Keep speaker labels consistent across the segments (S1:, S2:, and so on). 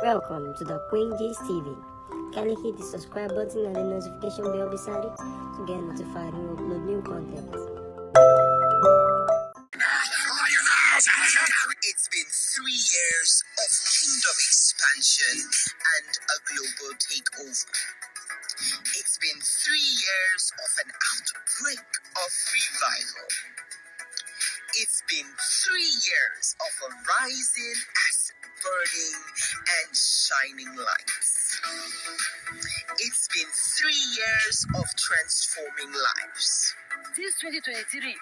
S1: Welcome to the Queen G's TV. Kindly hit the subscribe button and the notification bell beside it to get notified when we upload new content.
S2: It's been 3 years of kingdom expansion and a global takeover. It's been 3 years of an outbreak of revival. It's been 3 years of a rising as burning and shining lights. It's been 3 years of transforming lives.
S3: This 2023,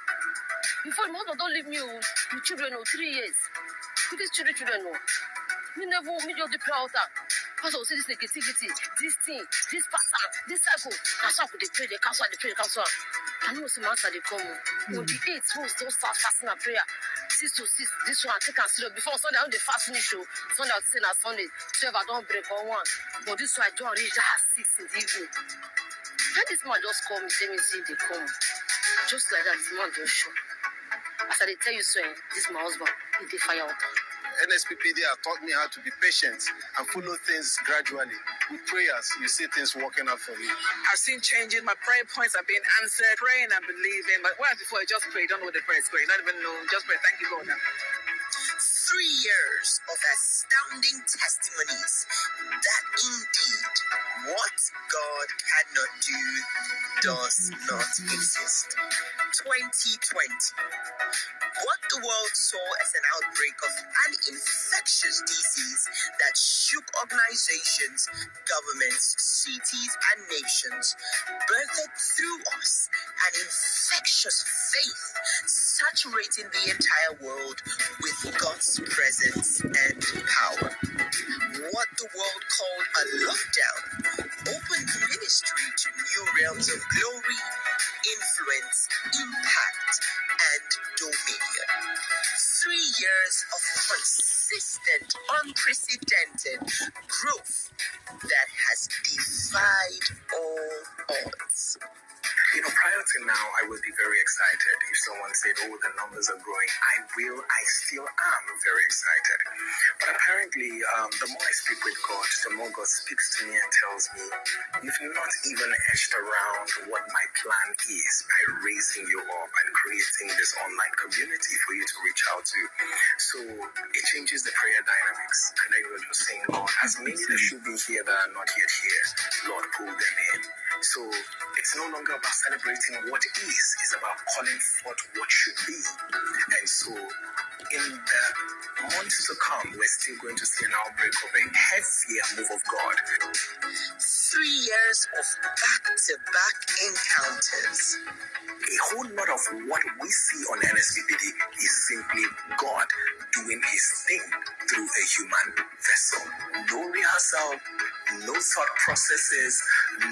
S3: before my husband don't leave me with children 3 years. With these children, we never meet your prayer altar. Pastor will say this negativity, this thing, this pattern, this cycle. That's why they pray, they cancel. I know some answer they come. On the 8th, we'll still start fasting and prayer. 6 to 6, this one, take and serious. Before Sunday, I don't fast finish show. Sunday, I'll say na Sunday. 12, I don't break on 1. But this one, I don't reach that 6 in the evening. Then this man just call me, say me, see they come. Just like that, this man just show. As I tell you so, this is my husband, he did fire out.
S4: NSPPD have taught me how to be patient and follow things gradually. With prayers, you see things working out for you.
S5: I've seen changes. My prayer points have been answered. Praying and believing. But whereas before, I just pray. Don't know what the prayer is praying. Not even know. Just pray. Thank you, God.
S2: 3 years of astounding testimonies that indeed what God cannot do does not exist. 2020. What the world saw as an outbreak of an infectious disease that shook organizations, governments, cities, and nations, birthed through us an infectious faith saturating the entire world with God's presence and power. What the world called a lockdown opened ministry to new realms of glory, influence, impact, and dominion. 3 years of consistent, unprecedented growth that has defied all odds.
S6: Prior to now, I would be very excited if someone said, oh, the numbers are growing. I still am very excited. But apparently, the more I speak with God, the more God speaks to me and tells me, you've not even edged around what my plan is by raising you up and creating this online community for you to reach out to. So it changes the prayer dynamics. And then you're just saying, Lord, as many that should be here that are not yet here, Lord, pull them in. So it's no longer about celebrating what is, it's about calling forth what should be. And so in the months to come, we're still going to see an outbreak of a heavier move of God.
S2: 3 years of back-to-back encounters.
S6: A whole lot of what we see on NSPPD is simply God doing his thing through a human vessel. No rehearsal, no thought processes,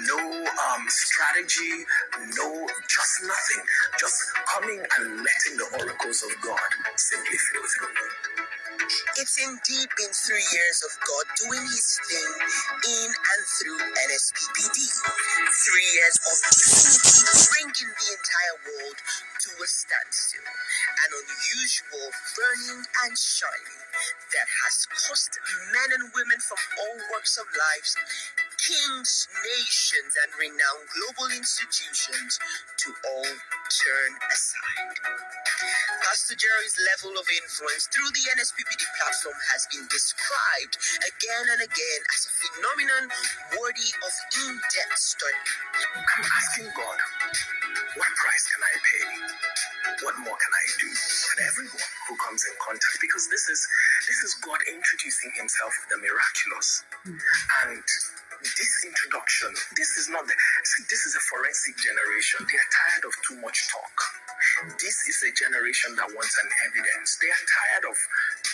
S6: no strategy, just nothing. Just coming and letting the oracles of God simply flow through you.
S2: It's indeed been 3 years of God doing his thing in and through NSPPD. 3 years of definitively bringing the entire world to a standstill. An unusual burning and shining that has caused men and women from all walks of lives, kings, nations, and renowned global institutions to all turn aside. Pastor Jerry's level of influence through the NSPPD platform has been described again and again as a phenomenon worthy of in-depth study.
S6: I'm asking God, what price can I pay? What more can I do? And everyone who comes in contact, because this is God introducing himself with the miraculous. And this introduction, this is a forensic generation. They are tired of too much talk. This is a generation that wants an evidence. They are tired of,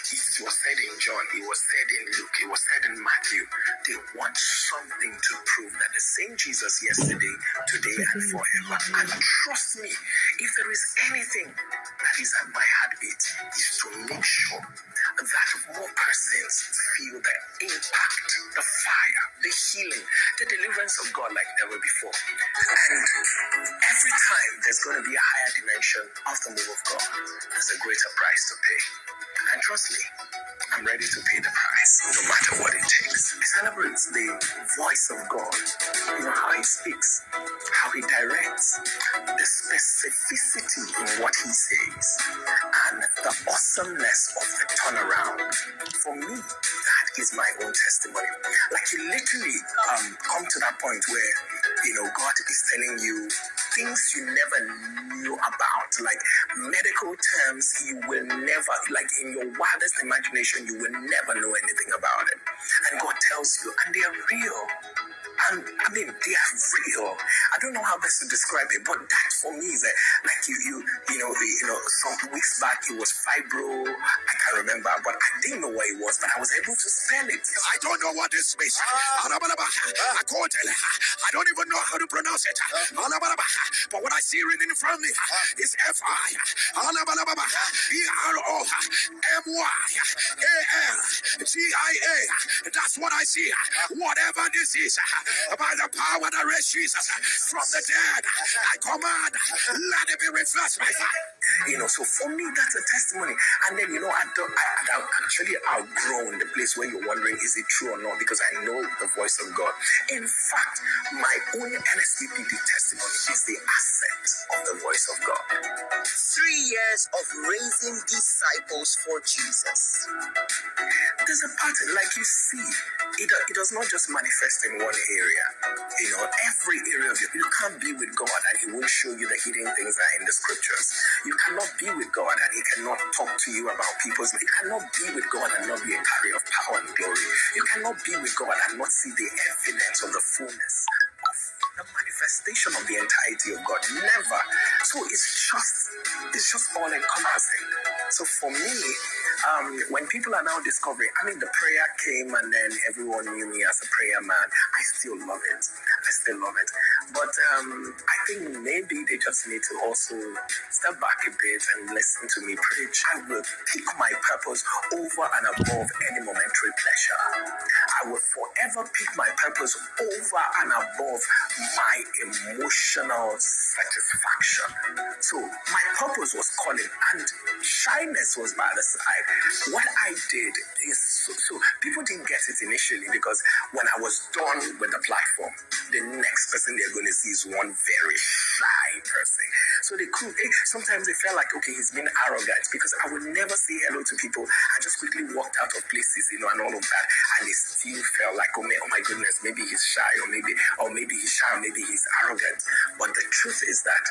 S6: it was said in John, it was said in Luke, it was said in Matthew. They want something to prove that the same Jesus yesterday, today, and forever. And trust me, if there is anything that is at my heartbeat, is to make sure that more persons feel the impact, the fire, the healing, the deliverance of God like never before. And every time there's going to be a higher dimension of the move of God, there's a greater price to pay. And trust me, I'm ready to pay the price, no matter what it takes. represents the voice of God. You know how he speaks, how he directs, the specificity in what he says, and the awesomeness of the turnaround. For me, that is my own testimony. Like you literally come to that point where, you know, God is telling you things you never knew about, like medical terms you will never, like in your wildest imagination, you will never know anything about it. And God tells you, and they are real. And I mean, they are real. I don't know how best to describe it, but that for me is like you know, some weeks back it was fibro. I can't remember, but I didn't know what it was, but I was able to spell it.
S2: I don't know what this means. I don't even know how to pronounce it. But what I see written in front of me is FIROMYALGIA. That's what I see. Whatever this is, by the power that raised Jesus from the dead, I command, let it be reversed by fire.
S6: You know, so for me, that's a testimony. And then, you know, I've actually outgrown the place where you're wondering, is it true or not? Because I know the voice of God. In fact, my own NSPPD testimony is the asset of the voice of God.
S2: 3 years of raising disciples for Jesus.
S6: There's a pattern, like you see, it does not just manifest in one area. You know, every area of you can't be with God and he won't show you the hidden things that are in the scriptures. You cannot be with God and he cannot talk to you about people's lives. You cannot be with God and not be a carrier of power and glory. You cannot be with God and not see the evidence of the fullness of the manifestation of the entirety of God. Never. So it's just all encompassing. So for me, when people are now discovering, I mean, the prayer came and then everyone knew me as a prayer man. I still love it. But I think maybe they just need to also step back a bit and listen to me preach. I will pick my purpose over and above any momentary pleasure. I will forever pick my purpose over and above my emotional satisfaction. So my purpose was calling and shyness was by the side. What I did is, so people didn't get it initially because when I was done with the platform, the next person they're going to see is one very shy person. So sometimes they felt like, okay, he's being arrogant because I would never say hello to people. I just quickly walked out of places, you know, and all of that. And they still felt like, oh my goodness, maybe he's shy or maybe he's shy or maybe he's arrogant. But the truth is that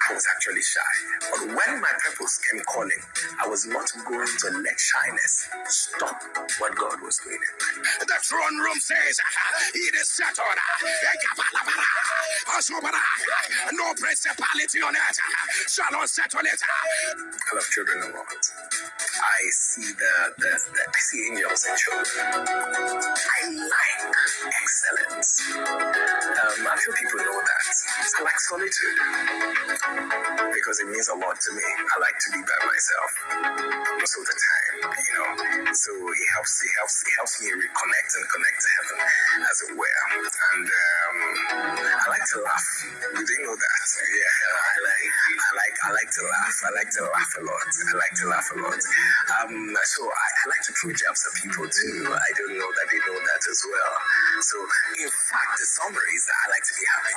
S6: I was actually shy. But when my purpose came calling, I was not going to let shyness stop what God was doing in my life.
S2: The throne room says, it is settled. No principality on earth shall unsettle it.
S6: I love children a lot. I see I see angels in children. I like excellence. I'm sure people know that. I like solitude because it means a lot to me. I like to be by myself most of the time, you know. So it helps me reconnect and connect to heaven, as it were. And I like to laugh. You didn't know that? Yeah, I like to laugh. I like to laugh a lot. So I like to throw jabs at people too. I don't know that they know that as well. So in fact, the summary is that I like to be happy.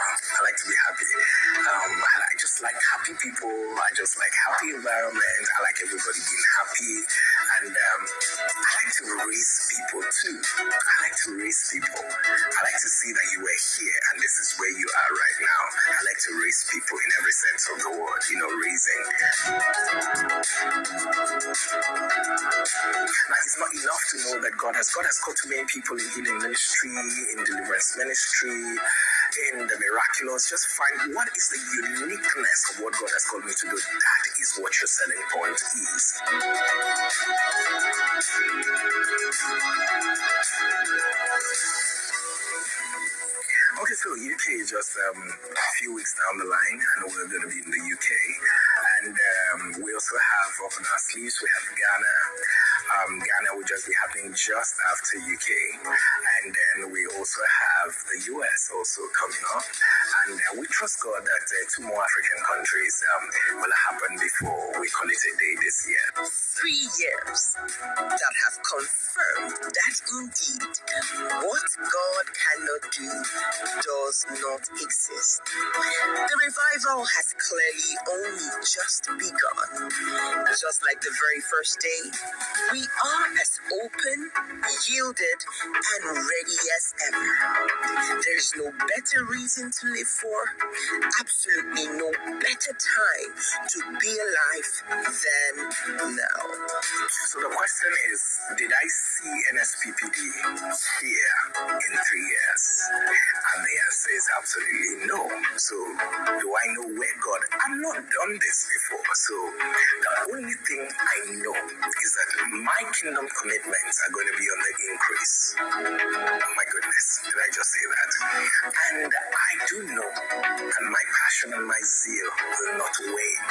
S6: I just like happy people. I just like happy environment. I like everybody being happy. And I like to raise people too. I like to see that you were here and this is where you are right now. I like to raise people in every sense of the word, you know, raising. Now, it's not enough to know that God has called too many people in healing ministry, in deliverance ministry, in the miraculous. Just find what is the uniqueness of what God has called me to do. That is what your selling point is. Okay, so UK is just a few weeks down the line, and we're going to be in the UK. And we also have up on our sleeves, we have Ghana. Ghana will just be happening just after UK. And then we also have the US also coming up. And we trust God that 2 more African countries will happen before we call it a day this year.
S2: 3 years that have confirmed that indeed what God do does not exist. The revival has clearly only just begun. Just like the very first day, we are as open, yielded, and ready as ever. There's no better reason to live for, absolutely no better time to be alive than now.
S6: So the question is, did I see NSPPD here in 3 years? And the answer is absolutely no. So do I know where God? I've not done this before. So the only thing I know is that my kingdom commitments are going to be on the increase. Oh my goodness, did I just say that? And I do know that my passion and my zeal will not wane.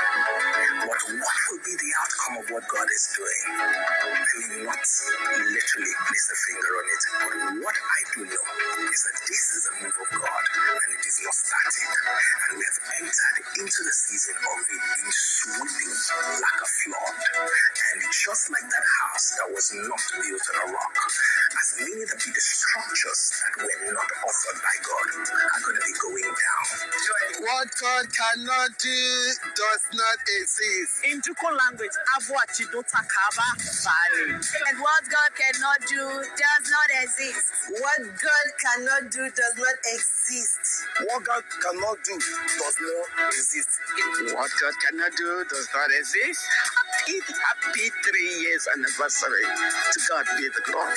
S6: But what will be the outcome of what God is doing? I mean, not literally place the finger on it, but what I do know is that this is a move of God, and it is not static. And we have entered into the season of it being sweeping like a flood. And just like that house that was not built on a rock, as many that be the structures that were not offered by God are going to be going down.
S4: What God cannot do does not exist.
S5: In Jukun language, and what God cannot do does not exist.
S2: What God cannot do does not exist.
S4: What God cannot do does not exist. What God cannot do does not exist. Happy 3 years anniversary. To God be the glory.